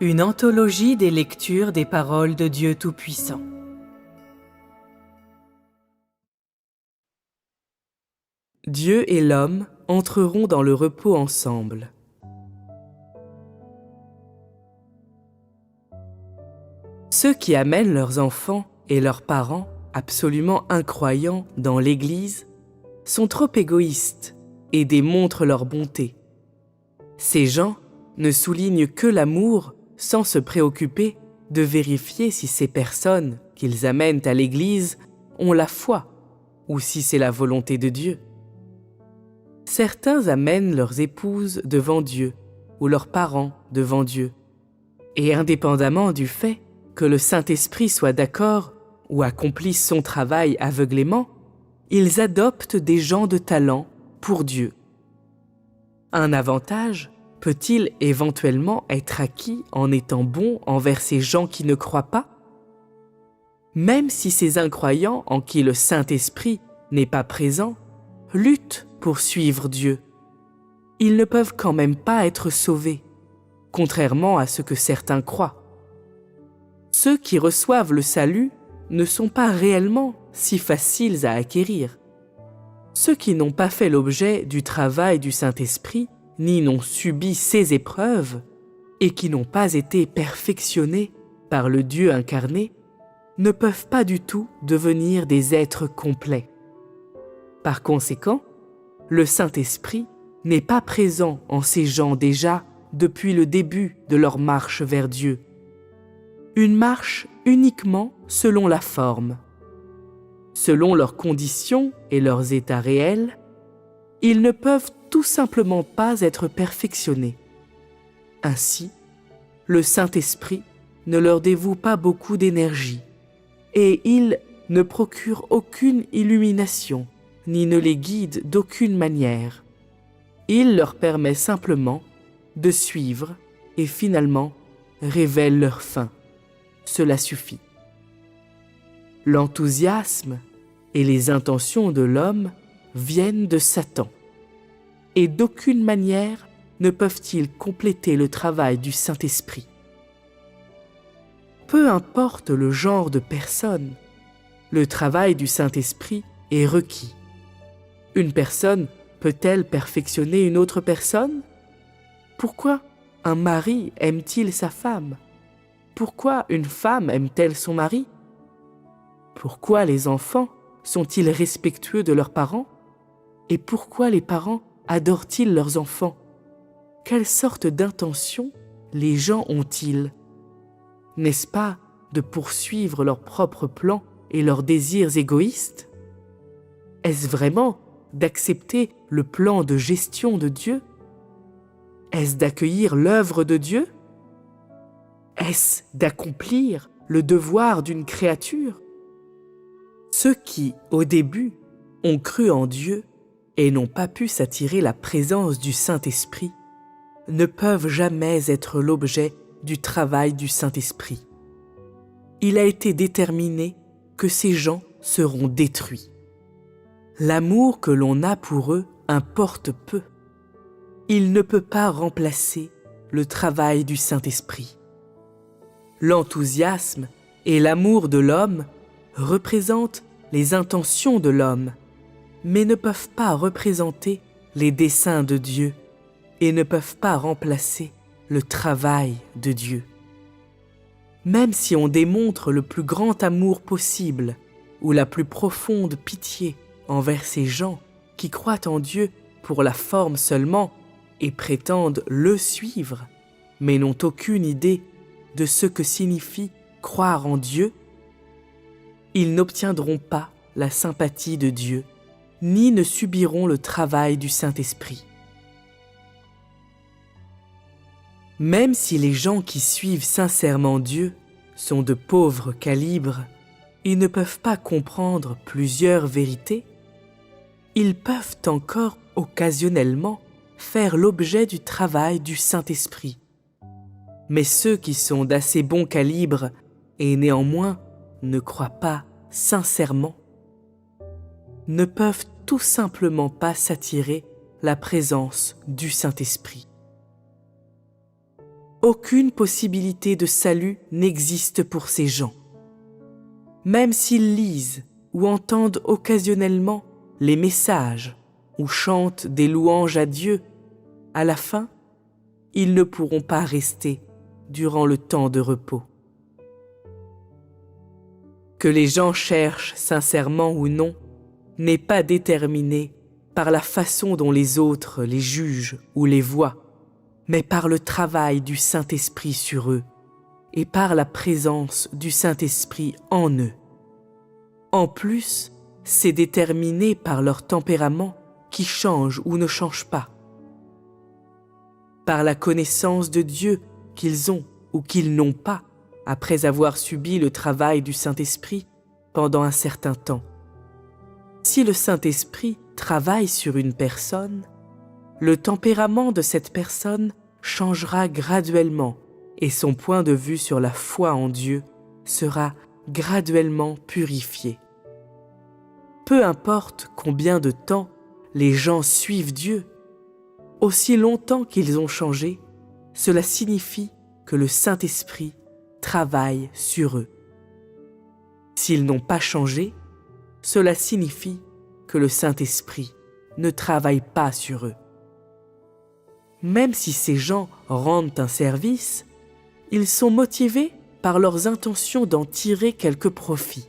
Une anthologie des lectures des paroles de Dieu Tout-Puissant. Dieu et l'homme entreront dans le repos ensemble. Ceux qui amènent leurs enfants et leurs parents, absolument incroyants, dans l'Église, sont trop égoïstes et démontrent leur bonté. Ces gens ne soulignent que l'amour sans se préoccuper de vérifier si ces personnes qu'ils amènent à l'Église ont la foi ou si c'est la volonté de Dieu. Certains amènent leurs épouses devant Dieu ou leurs parents devant Dieu, et indépendamment du fait que le Saint-Esprit soit d'accord ou accomplisse son travail aveuglément, ils adoptent des gens de talent pour Dieu. Un avantage peut-il éventuellement être acquis en étant bon envers ces gens qui ne croient pas? Même si ces incroyants en qui le Saint-Esprit n'est pas présent luttent pour suivre Dieu, ils ne peuvent quand même pas être sauvés, contrairement à ce que certains croient. Ceux qui reçoivent le salut ne sont pas réellement si faciles à acquérir. Ceux qui n'ont pas fait l'objet du travail du Saint-Esprit, ni n'ont subi ces épreuves, et qui n'ont pas été perfectionnés par le Dieu incarné, ne peuvent pas du tout devenir des êtres complets. Par conséquent, le Saint-Esprit n'est pas présent en ces gens déjà depuis le début de leur marche vers Dieu. Une marche uniquement selon la forme. Selon leurs conditions et leurs états réels, ils ne peuvent tout simplement pas être perfectionnés. Ainsi, le Saint-Esprit ne leur dévoue pas beaucoup d'énergie et il ne procure aucune illumination ni ne les guide d'aucune manière. Il leur permet simplement de suivre et finalement révèle leur fin. Cela suffit. L'enthousiasme et les intentions de l'homme viennent de Satan, et d'aucune manière ne peuvent-ils compléter le travail du Saint-Esprit. Peu importe le genre de personne, le travail du Saint-Esprit est requis. Une personne peut-elle perfectionner une autre personne? Pourquoi un mari aime-t-il sa femme? Pourquoi une femme aime-t-elle son mari? Pourquoi les enfants sont-ils respectueux de leurs parents? Et pourquoi les parents adorent-ils leurs enfants? Quelle sorte d'intention les gens ont-ils? N'est-ce pas de poursuivre leurs propres plans et leurs désirs égoïstes? Est-ce vraiment d'accepter le plan de gestion de Dieu? Est-ce d'accueillir l'œuvre de Dieu? Est-ce d'accomplir le devoir d'une créature? Ceux qui, au début, ont cru en Dieu et n'ont pas pu s'attirer la présence du Saint-Esprit, ne peuvent jamais être l'objet du travail du Saint-Esprit. Il a été déterminé que ces gens seront détruits. L'amour que l'on a pour eux importe peu. Il ne peut pas remplacer le travail du Saint-Esprit. L'enthousiasme et l'amour de l'homme représentent les intentions de l'homme, mais ne peuvent pas représenter les desseins de Dieu et ne peuvent pas remplacer le travail de Dieu. Même si on démontre le plus grand amour possible ou la plus profonde pitié envers ces gens qui croient en Dieu pour la forme seulement et prétendent le suivre, mais n'ont aucune idée de ce que signifie croire en Dieu, ils n'obtiendront pas la sympathie de Dieu, ni ne subiront le travail du Saint-Esprit. Même si les gens qui suivent sincèrement Dieu sont de pauvres calibres et ne peuvent pas comprendre plusieurs vérités, ils peuvent encore occasionnellement faire l'objet du travail du Saint-Esprit. Mais ceux qui sont d'assez bon calibre et néanmoins ne croient pas sincèrement ne peuvent tout simplement pas s'attirer la présence du Saint-Esprit. aucune possibilité de salut n'existe pour ces gens. Même s'ils lisent ou entendent occasionnellement les messages ou chantent des louanges à Dieu, à la fin, ils ne pourront pas rester durant le temps de repos. Que les gens cherchent sincèrement ou non n'est pas déterminé par la façon dont les autres les jugent ou les voient, mais par le travail du Saint-Esprit sur eux et par la présence du Saint-Esprit en eux. En plus, c'est déterminé par leur tempérament qui change ou ne change pas, par la connaissance de Dieu qu'ils ont ou qu'ils n'ont pas après avoir subi le travail du Saint-Esprit pendant un certain temps. Si le Saint-Esprit travaille sur une personne, le tempérament de cette personne changera graduellement et son point de vue sur la foi en Dieu sera graduellement purifié. Peu importe combien de temps les gens suivent Dieu, aussi longtemps qu'ils ont changé, cela signifie que le Saint-Esprit travaille sur eux. S'ils n'ont pas changé, cela signifie que le Saint-Esprit ne travaille pas sur eux. Même si ces gens rendent un service, ils sont motivés par leurs intentions d'en tirer quelque profit.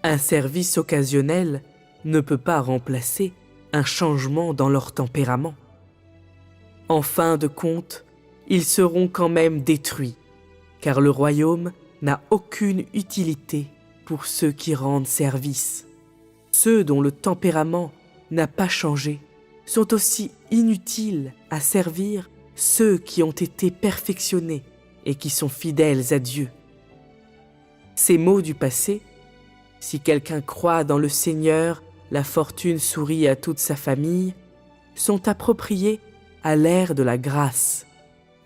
Un service occasionnel ne peut pas remplacer un changement dans leur tempérament. En fin de compte, ils seront quand même détruits, car le royaume n'a aucune utilité pour ceux qui rendent service. Ceux dont le tempérament n'a pas changé sont aussi inutiles à servir ceux qui ont été perfectionnés et qui sont fidèles à Dieu. Ces mots du passé, si quelqu'un croit dans le Seigneur, la fortune sourit à toute sa famille, sont appropriés à l'ère de la grâce,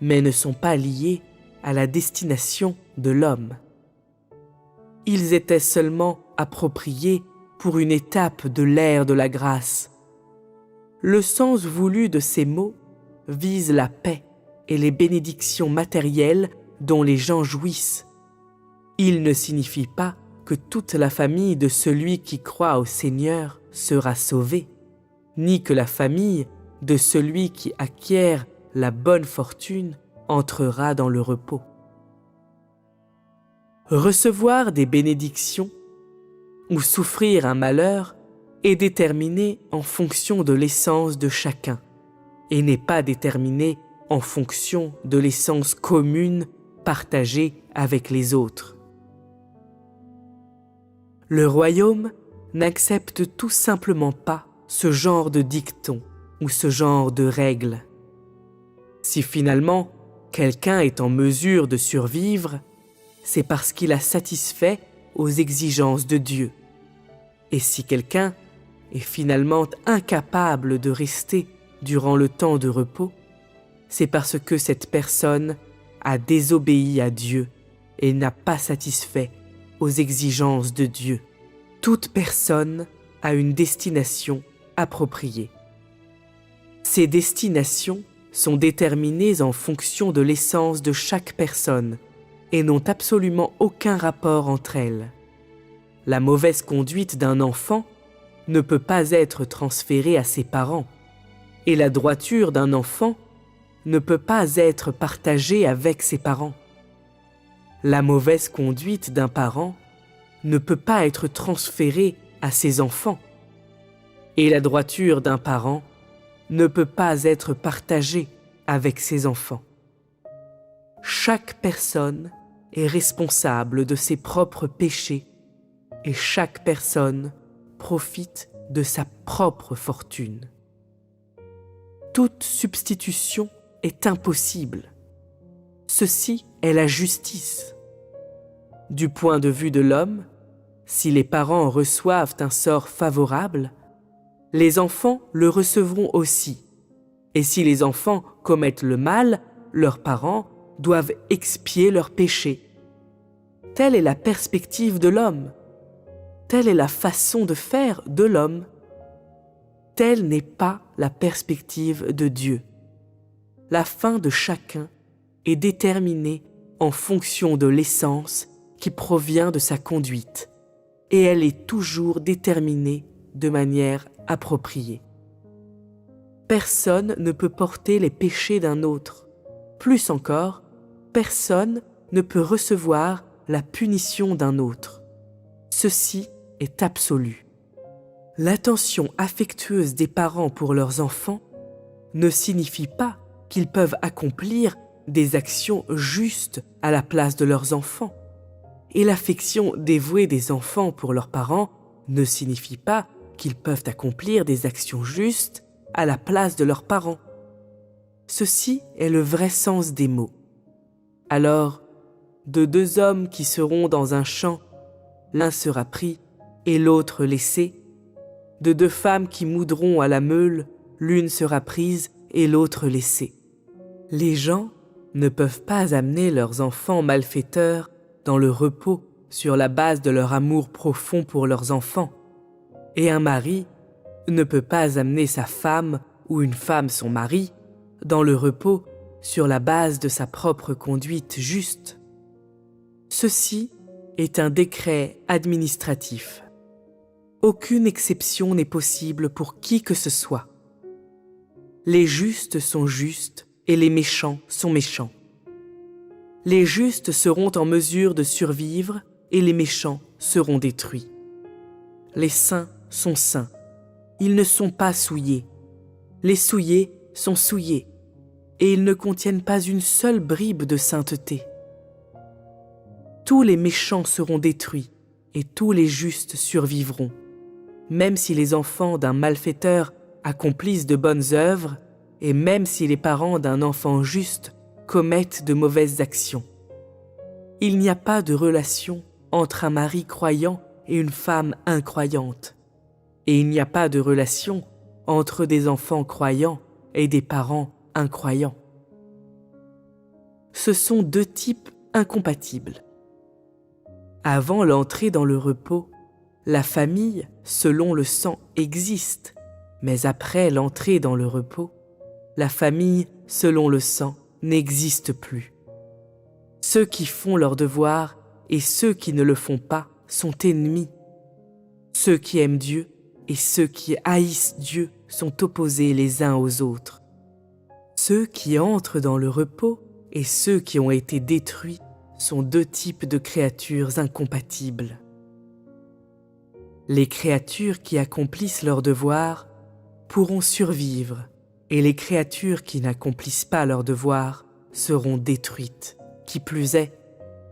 mais ne sont pas liés à la destination de l'homme. Ils étaient seulement appropriés pour une étape de l'ère de la grâce. Le sens voulu de ces mots vise la paix et les bénédictions matérielles dont les gens jouissent. Il ne signifie pas que toute la famille de celui qui croit au Seigneur sera sauvée, ni que la famille de celui qui acquiert la bonne fortune entrera dans le repos. Recevoir des bénédictions ou souffrir un malheur est déterminé en fonction de l'essence de chacun et n'est pas déterminé en fonction de l'essence commune partagée avec les autres. Le royaume n'accepte tout simplement pas ce genre de dicton ou ce genre de règles. Si finalement quelqu'un est en mesure de survivre, c'est parce qu'il a satisfait aux exigences de Dieu. Et si quelqu'un est finalement incapable de rester durant le temps de repos, c'est parce que cette personne a désobéi à Dieu et n'a pas satisfait aux exigences de Dieu. Toute personne a une destination appropriée. Ces destinations sont déterminées en fonction de l'essence de chaque personne et n'ont absolument aucun rapport entre elles. La mauvaise conduite d'un enfant ne peut pas être transférée à ses parents, et la droiture d'un enfant ne peut pas être partagée avec ses parents. La mauvaise conduite d'un parent ne peut pas être transférée à ses enfants, et la droiture d'un parent ne peut pas être partagée avec ses enfants. Chaque personne est responsable de ses propres péchés et chaque personne profite de sa propre fortune. Toute substitution est impossible. Ceci est la justice. Du point de vue de l'homme, si les parents reçoivent un sort favorable, les enfants le recevront aussi. Et si les enfants commettent le mal, leurs parents doivent expier leurs péchés. Telle est la perspective de l'homme. Telle est la façon de faire de l'homme. Telle n'est pas la perspective de Dieu. la fin de chacun est déterminée en fonction de l'essence qui provient de sa conduite, et elle est toujours déterminée de manière appropriée. Personne ne peut porter les péchés d'un autre. Plus encore, personne ne peut recevoir la punition d'un autre. Ceci est absolu. L'attention affectueuse des parents pour leurs enfants ne signifie pas qu'ils peuvent accomplir des actions justes à la place de leurs enfants. Et l'affection dévouée des enfants pour leurs parents ne signifie pas qu'ils peuvent accomplir des actions justes à la place de leurs parents. Ceci est le vrai sens des mots. Alors, de deux hommes qui seront dans un champ, l'un sera pris et l'autre laissé. De deux femmes qui moudront à la meule, l'une sera prise et l'autre laissée. Les gens ne peuvent pas amener leurs enfants malfaiteurs dans le repos sur la base de leur amour profond pour leurs enfants. Et un mari ne peut pas amener sa femme ou une femme son mari dans le repos sur la base de sa propre conduite juste. Ceci est un décret administratif. Aucune exception n'est possible pour qui que ce soit. Les justes sont justes et les méchants sont méchants. Les justes seront en mesure de survivre et les méchants seront détruits. Les saints sont saints. Ils ne sont pas souillés. Les souillés sont souillés et ils ne contiennent pas une seule bribe de sainteté. Tous les méchants seront détruits et tous les justes survivront. Même si les enfants d'un malfaiteur accomplissent de bonnes œuvres et même si les parents d'un enfant juste commettent de mauvaises actions. Il n'y a pas de relation entre un mari croyant et une femme incroyante. Et il n'y a pas de relation entre des enfants croyants et des parents incroyants. Ce sont deux types incompatibles. Avant l'entrée dans le repos, la famille, selon le sang, existe, mais après l'entrée dans le repos, la famille, selon le sang, n'existe plus. Ceux qui font leur devoir et ceux qui ne le font pas sont ennemis. Ceux qui aiment Dieu et ceux qui haïssent Dieu sont opposés les uns aux autres. Ceux qui entrent dans le repos et ceux qui ont été détruits sont deux types de créatures incompatibles. Les créatures qui accomplissent leur devoir pourront survivre et les créatures qui n'accomplissent pas leur devoir seront détruites. Qui plus est,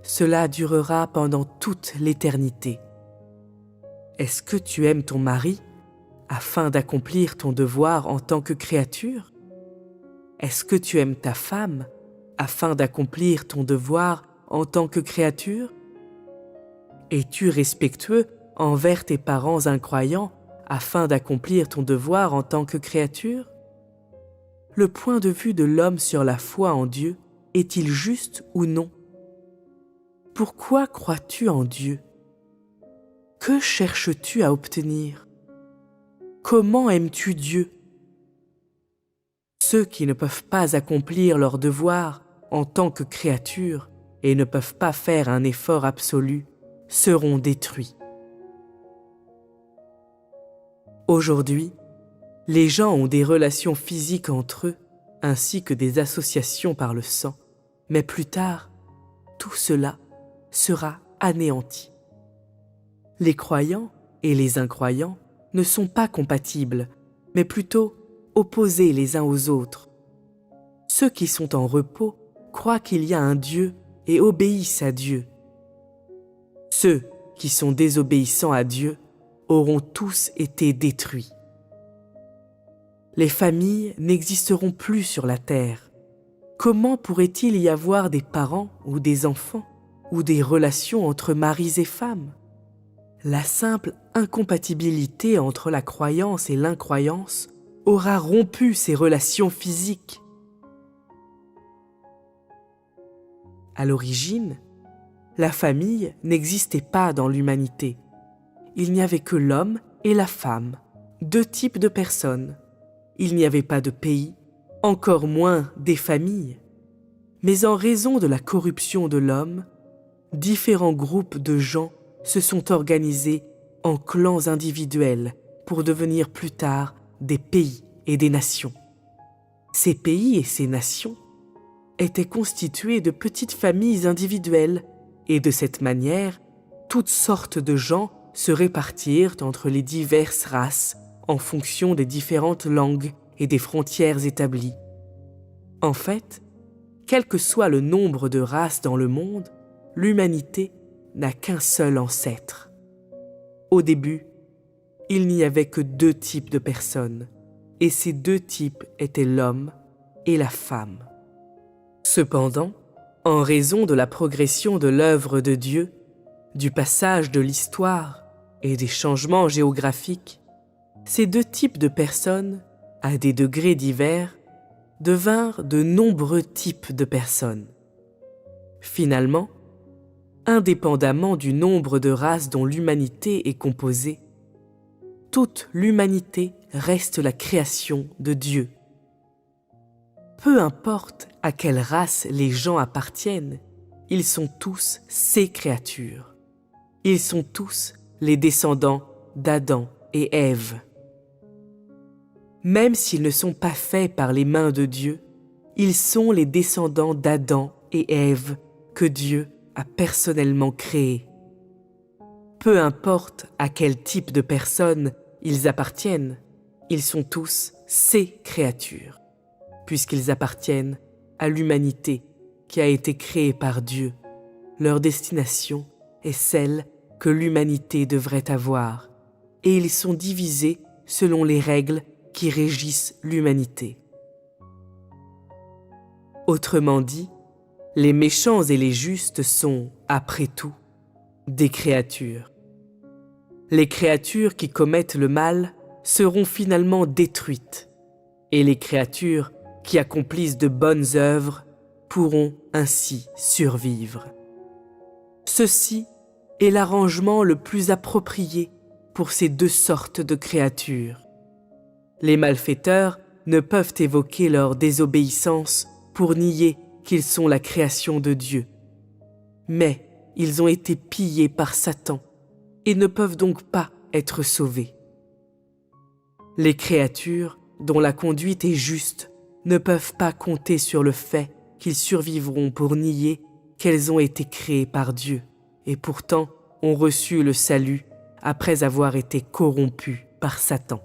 cela durera pendant toute l'éternité. Est-ce que tu aimes ton mari afin d'accomplir ton devoir en tant que créature? Est-ce que tu aimes ta femme afin d'accomplir ton devoir en tant que créature? Es-tu respectueux envers tes parents incroyants afin d'accomplir ton devoir en tant que créature? Le point de vue de l'homme sur la foi en Dieu est-il juste ou non? Pourquoi crois-tu en Dieu? Que cherches-tu à obtenir? Comment aimes-tu Dieu? Ceux qui ne peuvent pas accomplir leur devoir en tant que créatures et ne peuvent pas faire un effort absolu seront détruits. Aujourd'hui, les gens ont des relations physiques entre eux ainsi que des associations par le sang, mais plus tard, tout cela sera anéanti. Les croyants et les incroyants ne sont pas compatibles, mais plutôt opposés les uns aux autres. Ceux qui sont en repos croient qu'il y a un Dieu et obéissent à Dieu. Ceux qui sont désobéissants à Dieu auront tous été détruits. Les familles n'existeront plus sur la terre. Comment pourrait-il y avoir des parents ou des enfants ou des relations entre maris et femmes? La simple incompatibilité entre la croyance et l'incroyance aura rompu ces relations physiques. À l'origine, la famille n'existait pas dans l'humanité. Il n'y avait que l'homme et la femme, deux types de personnes. Il n'y avait pas de pays, encore moins des familles, mais en raison de la corruption de l'homme, différents groupes de gens se sont organisés en clans individuels pour devenir plus tard des pays et des nations. Ces pays et ces nations étaient constitués de petites familles individuelles et de cette manière, toutes sortes de gens se répartirent entre les diverses races en fonction des différentes langues et des frontières établies. En fait, quel que soit le nombre de races dans le monde, l'humanité n'a qu'un seul ancêtre. Au début, il n'y avait que 2 types de personnes, et ces 2 types étaient l'homme et la femme. Cependant, en raison de la progression de l'œuvre de Dieu, du passage de l'histoire et des changements géographiques, ces 2 types de personnes, à des degrés divers, devinrent de nombreux types de personnes. Finalement, indépendamment du nombre de races dont l'humanité est composée, toute l'humanité reste la création de Dieu. Peu importe à quelle race les gens appartiennent, ils sont tous ses créatures. Ils sont tous les descendants d'Adam et Ève. Même s'ils ne sont pas faits par les mains de Dieu, ils sont les descendants d'Adam et Ève que Dieu a personnellement créés. Peu importe à quel type de personnes ils appartiennent, ils sont tous ses créatures, puisqu'ils appartiennent à l'humanité qui a été créée par Dieu. Leur destination est celle que l'humanité devrait avoir, et ils sont divisés selon les règles qui régissent l'humanité. Autrement dit, les méchants et les justes sont, après tout, des créatures. Les créatures qui commettent le mal seront finalement détruites, et les créatures qui accomplissent de bonnes œuvres pourront ainsi survivre. Ceci est l'arrangement le plus approprié pour ces 2 sortes de créatures. Les malfaiteurs ne peuvent évoquer leur désobéissance pour nier qu'ils sont la création de Dieu. Mais ils ont été pillés par Satan et ne peuvent donc pas être sauvés. Les créatures dont la conduite est juste ne peuvent pas compter sur le fait qu'ils survivront pour nier qu'elles ont été créées par Dieu et pourtant ont reçu le salut après avoir été corrompus par Satan.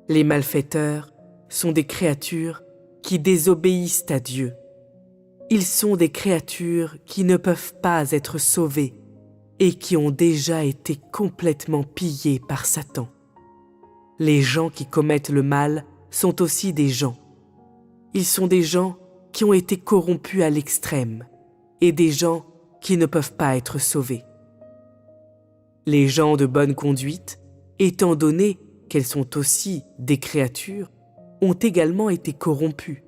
Les malfaiteurs sont des créatures qui désobéissent à Dieu. Ils sont des créatures qui ne peuvent pas être sauvées et qui ont déjà été complètement pillées par Satan. Les gens qui commettent le mal sont aussi des gens. Ils sont des gens qui ont été corrompus à l'extrême et des gens qui ne peuvent pas être sauvés. Les gens de bonne conduite, étant donné qu'elles sont aussi des créatures, ont également été corrompus,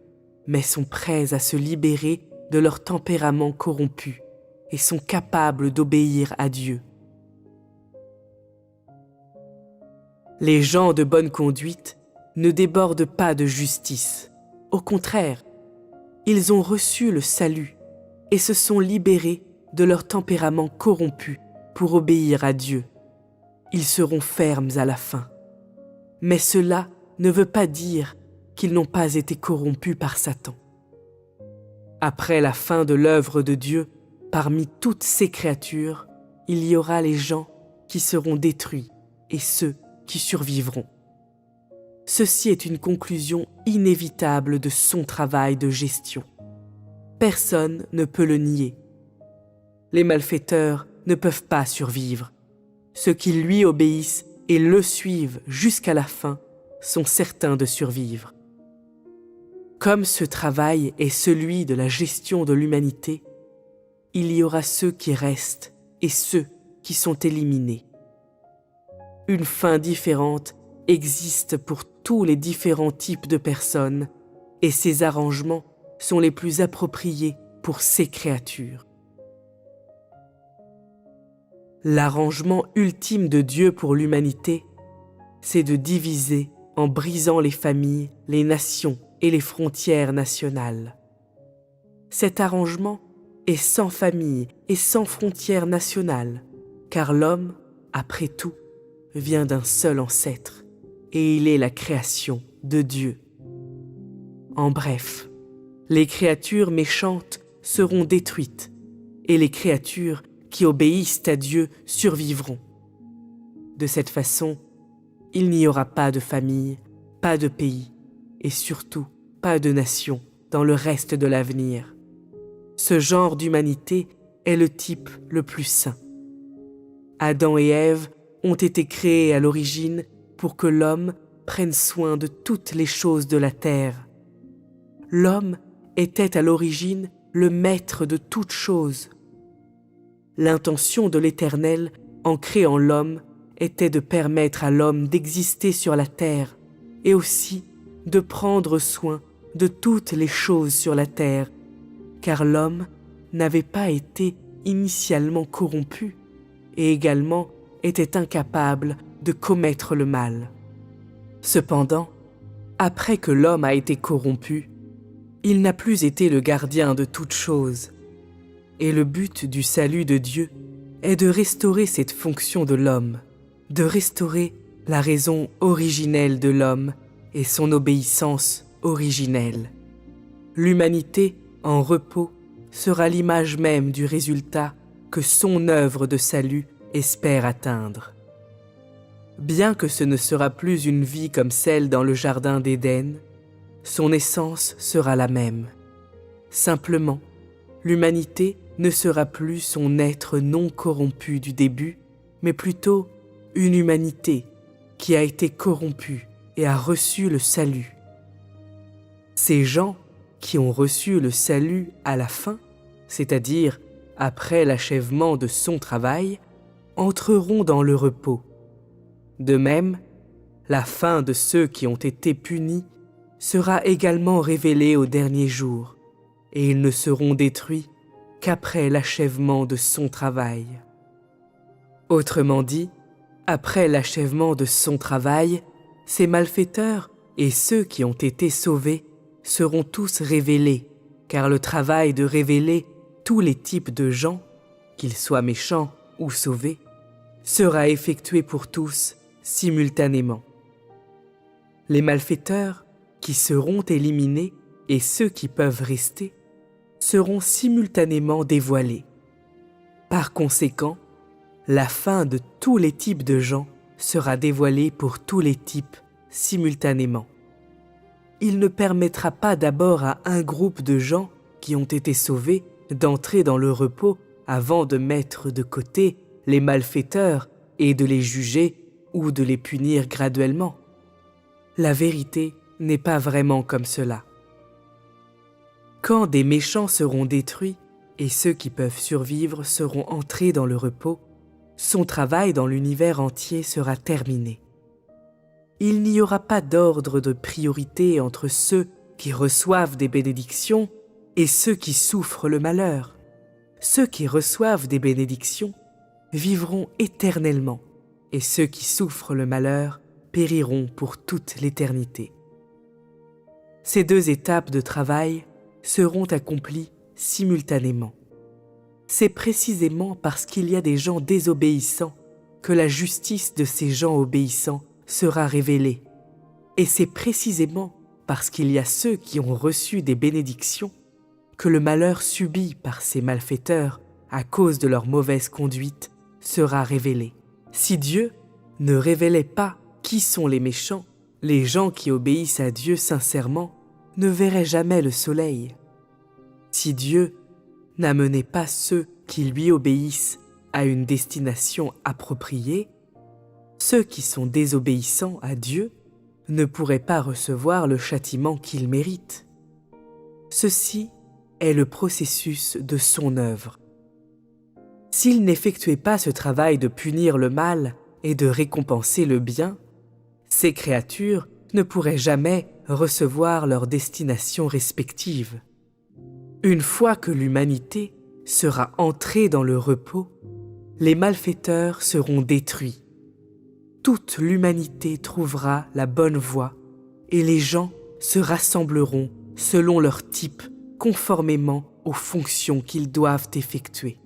mais sont prêts à se libérer de leur tempérament corrompu et sont capables d'obéir à Dieu. Les gens de bonne conduite ne débordent pas de justice. Au contraire, ils ont reçu le salut et se sont libérés de leur tempérament corrompu pour obéir à Dieu. Ils seront fermes à la fin. Mais cela ne veut pas dire qu'ils n'ont pas été corrompus par Satan. Après la fin de l'œuvre de Dieu, parmi toutes ces créatures, il y aura les gens qui seront détruits et ceux qui survivront. Ceci est une conclusion inévitable de son travail de gestion. Personne ne peut le nier. Les malfaiteurs ne peuvent pas survivre. Ceux qui lui obéissent et le suivent jusqu'à la fin sont certains de survivre. Comme ce travail est celui de la gestion de l'humanité, il y aura ceux qui restent et ceux qui sont éliminés. Une fin différente existe pour tous les différents types de personnes et ces arrangements sont les plus appropriés pour ces créatures. L'arrangement ultime de Dieu pour l'humanité, c'est de diviser en brisant les familles, les nations et les frontières nationales. Cet arrangement est sans famille et sans frontières nationales, car l'homme, après tout, vient d'un seul ancêtre, et il est la création de Dieu. En bref, les créatures méchantes seront détruites, et les créatures qui obéissent à Dieu survivront. De cette façon, il n'y aura pas de famille, pas de pays, et surtout pas de nation dans le reste de l'avenir. Ce genre d'humanité est le type le plus saint. Adam et Ève ont été créés à l'origine pour que l'homme prenne soin de toutes les choses de la terre. L'homme était à l'origine le maître de toutes choses. L'intention de l'Éternel, en créant l'homme, était de permettre à l'homme d'exister sur la terre et aussi de prendre soin de toutes les choses sur la terre, car l'homme n'avait pas été initialement corrompu et également était incapable de commettre le mal. Cependant, après que l'homme a été corrompu, il n'a plus été le gardien de toutes choses. Et le but du salut de Dieu est de restaurer cette fonction de l'homme, de restaurer la raison originelle de l'homme et son obéissance originelle. L'humanité, en repos, sera l'image même du résultat que son œuvre de salut espère atteindre. Bien que ce ne sera plus une vie comme celle dans le jardin d'Éden, son essence sera la même. Simplement, l'humanité ne sera plus son être non corrompu du début, mais plutôt une humanité qui a été corrompue et a reçu le salut. Ces gens qui ont reçu le salut à la fin, c'est-à-dire après l'achèvement de son travail, entreront dans le repos. De même, la fin de ceux qui ont été punis sera également révélée au dernier jour, et ils ne seront détruits qu'après l'achèvement de son travail. Autrement dit, après l'achèvement de son travail, ces malfaiteurs et ceux qui ont été sauvés seront tous révélés, car le travail de révéler tous les types de gens, qu'ils soient méchants ou sauvés, sera effectué pour tous simultanément. Les malfaiteurs qui seront éliminés et ceux qui peuvent rester seront simultanément dévoilés. Par conséquent, la fin de tous les types de gens sera dévoilée pour tous les types simultanément. Il ne permettra pas d'abord à un groupe de gens qui ont été sauvés d'entrer dans le repos avant de mettre de côté les malfaiteurs et de les juger ou de les punir graduellement. La vérité n'est pas vraiment comme cela. Quand des méchants seront détruits et ceux qui peuvent survivre seront entrés dans le repos, son travail dans l'univers entier sera terminé. Il n'y aura pas d'ordre de priorité entre ceux qui reçoivent des bénédictions et ceux qui souffrent le malheur. Ceux qui reçoivent des bénédictions vivront éternellement, et ceux qui souffrent le malheur périront pour toute l'éternité. Ces deux étapes de travail seront accomplies simultanément. C'est précisément parce qu'il y a des gens désobéissants que la justice de ces gens obéissants sera révélée. Et c'est précisément parce qu'il y a ceux qui ont reçu des bénédictions que le malheur subi par ces malfaiteurs à cause de leur mauvaise conduite sera révélé. Si Dieu ne révélait pas qui sont les méchants, les gens qui obéissent à Dieu sincèrement ne verraient jamais le soleil. Si Dieu n'amenait pas ceux qui lui obéissent à une destination appropriée, ceux qui sont désobéissants à Dieu ne pourraient pas recevoir le châtiment qu'ils méritent. Ceci est le processus de son œuvre. S'il n'effectuait pas ce travail de punir le mal et de récompenser le bien, ces créatures ne pourraient jamais recevoir leur destination respective. Une fois que l'humanité sera entrée dans le repos, les malfaiteurs seront détruits. toute l'humanité trouvera la bonne voie et les gens se rassembleront selon leur type, conformément aux fonctions qu'ils doivent effectuer.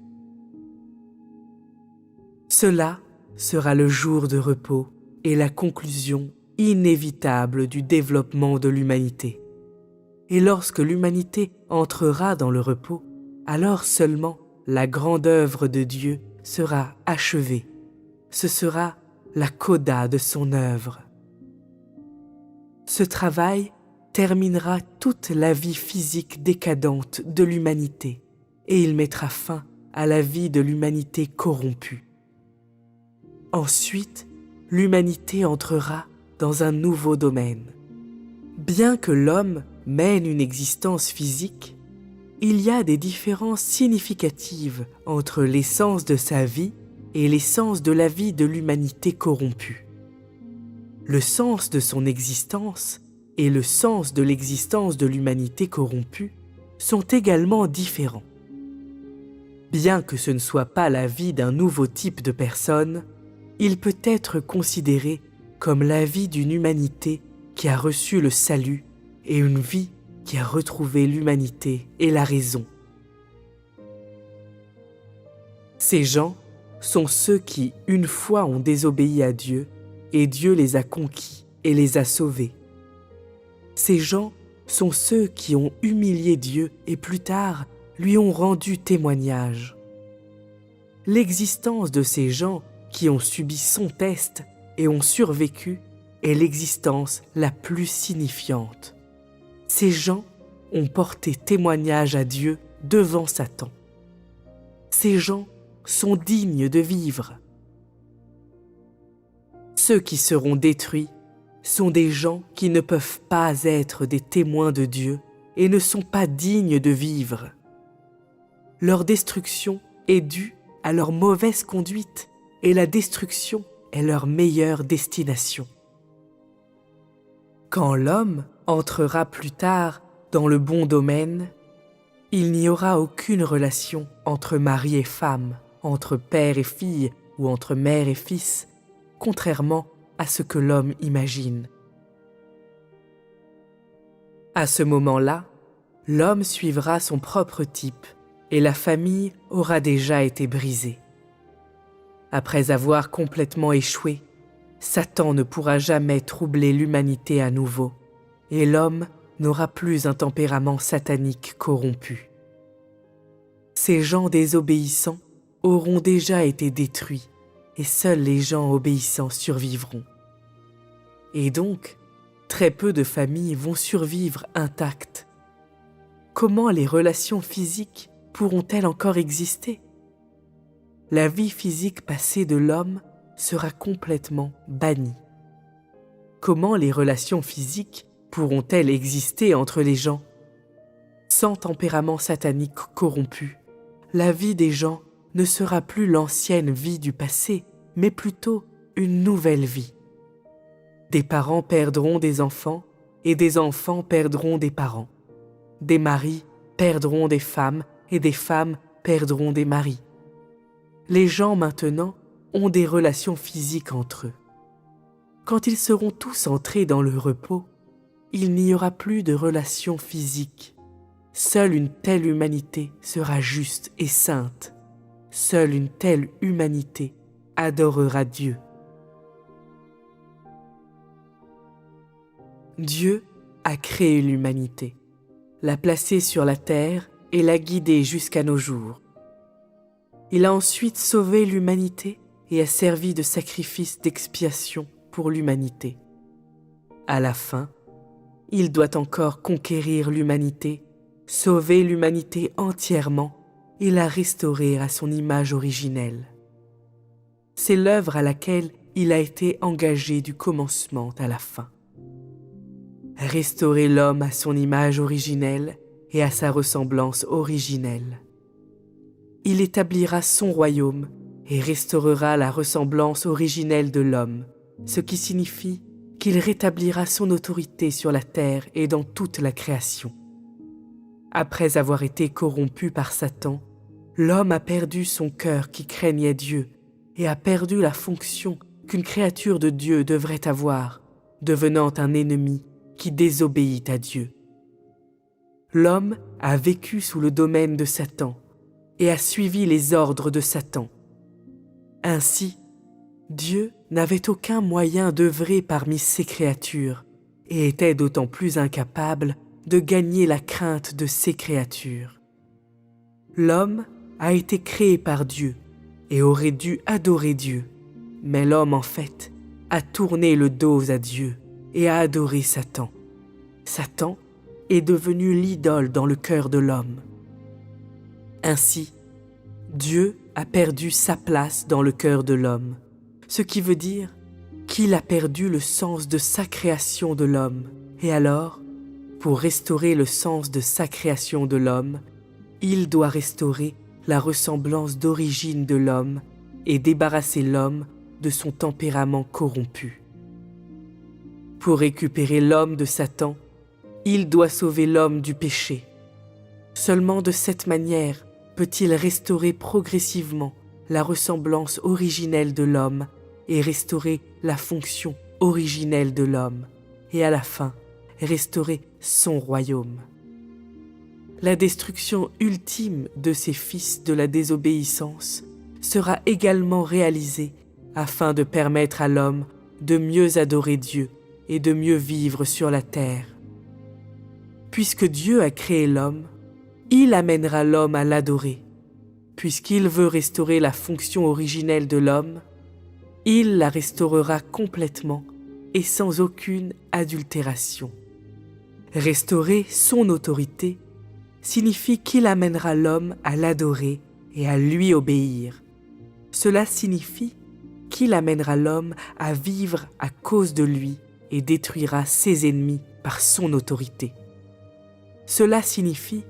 Cela sera le jour de repos et la conclusion inévitable du développement de l'humanité. Et lorsque l'humanité entrera dans le repos, alors seulement la grande œuvre de Dieu sera achevée. Ce sera la coda de son œuvre. Ce travail terminera toute la vie physique décadente de l'humanité et il mettra fin à la vie de l'humanité corrompue. Ensuite, l'humanité entrera dans un nouveau domaine. Bien que l'homme mène une existence physique, il y a des différences significatives entre l'essence de sa vie et l'essence de la vie de l'humanité corrompue. Le sens de son existence et le sens de l'existence de l'humanité corrompue sont également différents. Bien que ce ne soit pas la vie d'un nouveau type de personne, il peut être considéré comme la vie d'une humanité qui a reçu le salut et une vie qui a retrouvé l'humanité et la raison. Ces gens sont ceux qui, une fois, ont désobéi à Dieu et Dieu les a conquis et les a sauvés. Ces gens sont ceux qui ont humilié Dieu et plus tard lui ont rendu témoignage. L'existence de ces gens qui ont subi son test et ont survécu est l'existence la plus signifiante. Ces gens ont porté témoignage à Dieu devant Satan. Ces gens sont dignes de vivre. Ceux qui seront détruits sont des gens qui ne peuvent pas être des témoins de Dieu et ne sont pas dignes de vivre. Leur destruction est due à leur mauvaise conduite et la destruction est leur meilleure destination. Quand l'homme entrera plus tard dans le bon domaine, il n'y aura aucune relation entre mari et femme, entre père et fille ou entre mère et fils, contrairement à ce que l'homme imagine. À ce moment-là, l'homme suivra son propre type et la famille aura déjà été brisée. Après avoir complètement échoué, Satan ne pourra jamais troubler l'humanité à nouveau et l'homme n'aura plus un tempérament satanique corrompu. Ces gens désobéissants auront déjà été détruits et seuls les gens obéissants survivront. Et donc, très peu de familles vont survivre intactes. Comment les relations physiques pourront-elles encore exister ? La vie physique passée de l'homme sera complètement bannie. Comment les relations physiques pourront-elles exister entre les gens ? Sans tempérament satanique corrompu, la vie des gens ne sera plus l'ancienne vie du passé, mais plutôt une nouvelle vie. Des parents perdront des enfants et des enfants perdront des parents. Des maris perdront des femmes et des femmes perdront des maris. Les gens maintenant ont des relations physiques entre eux. Quand ils seront tous entrés dans le repos, il n'y aura plus de relations physiques. Seule une telle humanité sera juste et sainte. Seule une telle humanité adorera Dieu. Dieu a créé l'humanité, l'a placée sur la terre et l'a guidée jusqu'à nos jours. Il a ensuite sauvé l'humanité et a servi de sacrifice d'expiation pour l'humanité. À la fin, il doit encore conquérir l'humanité, sauver l'humanité entièrement et la restaurer à son image originelle. C'est l'œuvre à laquelle il a été engagé du commencement à la fin. Restaurer l'homme à son image originelle et à sa ressemblance originelle. Il établira son royaume et restaurera la ressemblance originelle de l'homme, ce qui signifie qu'il rétablira son autorité sur la terre et dans toute la création. Après avoir été corrompu par Satan, l'homme a perdu son cœur qui craignait Dieu et a perdu la fonction qu'une créature de Dieu devrait avoir, devenant un ennemi qui désobéit à Dieu. L'homme a vécu sous le domaine de Satan et a suivi les ordres de Satan. Ainsi, Dieu n'avait aucun moyen d'œuvrer parmi ses créatures et était d'autant plus incapable de gagner la crainte de ses créatures. L'homme a été créé par Dieu et aurait dû adorer Dieu, mais l'homme en fait a tourné le dos à Dieu et a adoré Satan. Satan est devenu l'idole dans le cœur de l'homme. Ainsi, Dieu a perdu sa place dans le cœur de l'homme, ce qui veut dire qu'il a perdu le sens de sa création de l'homme. Et alors, pour restaurer le sens de sa création de l'homme, il doit restaurer la ressemblance d'origine de l'homme et débarrasser l'homme de son tempérament corrompu. Pour récupérer l'homme de Satan, il doit sauver l'homme du péché. Seulement de cette manière peut-il restaurer progressivement la ressemblance originelle de l'homme et restaurer la fonction originelle de l'homme, et à la fin, restaurer son royaume. La destruction ultime de ces fils de la désobéissance sera également réalisée afin de permettre à l'homme de mieux adorer Dieu et de mieux vivre sur la terre. Puisque Dieu a créé l'homme, il amènera l'homme à l'adorer. Puisqu'il veut restaurer la fonction originelle de l'homme, il la restaurera complètement et sans aucune adultération. Restaurer son autorité signifie qu'il amènera l'homme à l'adorer et à lui obéir. Cela signifie qu'il amènera l'homme à vivre à cause de lui et détruira ses ennemis par son autorité. Cela signifie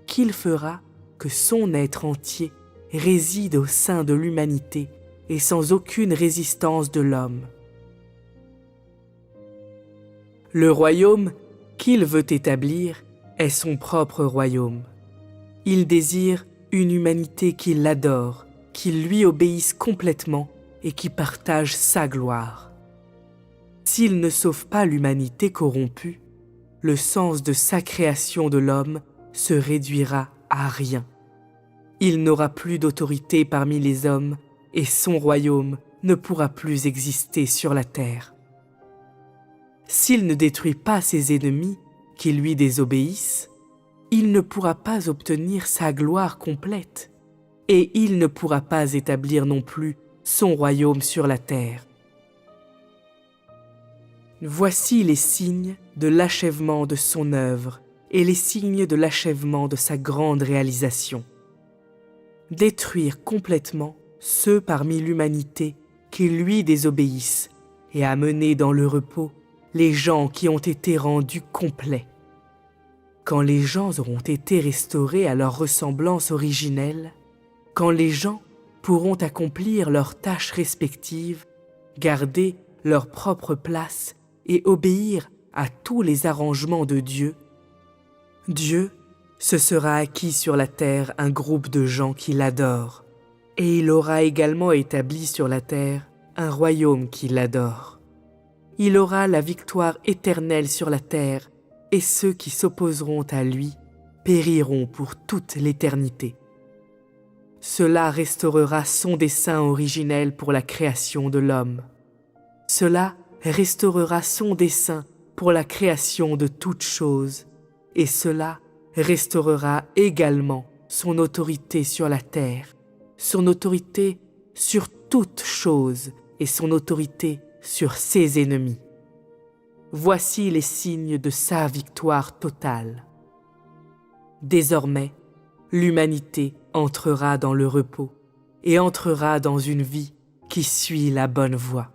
qu'il fera que son être entier réside au sein de l'humanité et sans aucune résistance de l'homme. Le royaume qu'il veut établir est son propre royaume. Il désire une humanité qui l'adore, qui lui obéisse complètement et qui partage sa gloire. S'il ne sauve pas l'humanité corrompue, le sens de sa création de l'homme se réduira à rien. Il n'aura plus d'autorité parmi les hommes et son royaume ne pourra plus exister sur la terre. S'il ne détruit pas ses ennemis qui lui désobéissent, il ne pourra pas obtenir sa gloire complète et il ne pourra pas établir non plus son royaume sur la terre. Voici les signes de l'achèvement de son œuvre et les signes de l'achèvement de sa grande réalisation. Détruire complètement ceux parmi l'humanité qui lui désobéissent et amener dans le repos les gens qui ont été rendus complets. Quand les gens auront été restaurés à leur ressemblance originelle, quand les gens pourront accomplir leurs tâches respectives, garder leur propre place et obéir à tous les arrangements de Dieu, Dieu se sera acquis sur la terre un groupe de gens qui l'adorent, et il aura également établi sur la terre un royaume qui l'adore. Il aura la victoire éternelle sur la terre, et ceux qui s'opposeront à lui périront pour toute l'éternité. Cela restaurera son dessein originel pour la création de l'homme. Cela restaurera son dessein pour la création de toutes choses, et cela restaurera également son autorité sur la terre, son autorité sur toutes choses et son autorité sur ses ennemis. Voici les signes de sa victoire totale. Désormais, l'humanité entrera dans le repos et entrera dans une vie qui suit la bonne voie.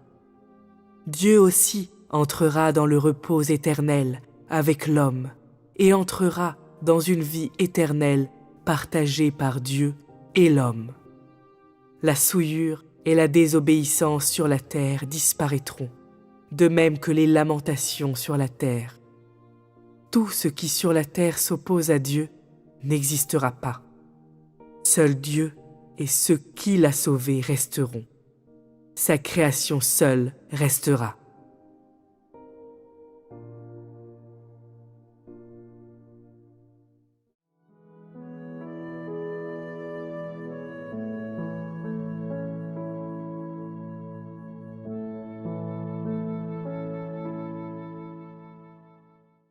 Dieu aussi entrera dans le repos éternel avec l'homme et entrera dans une vie éternelle partagée par Dieu et l'homme. La souillure et la désobéissance sur la terre disparaîtront, de même que les lamentations sur la terre. Tout ce qui sur la terre s'oppose à Dieu n'existera pas. Seul Dieu et ceux qui l'a sauvé resteront. sa création seule restera.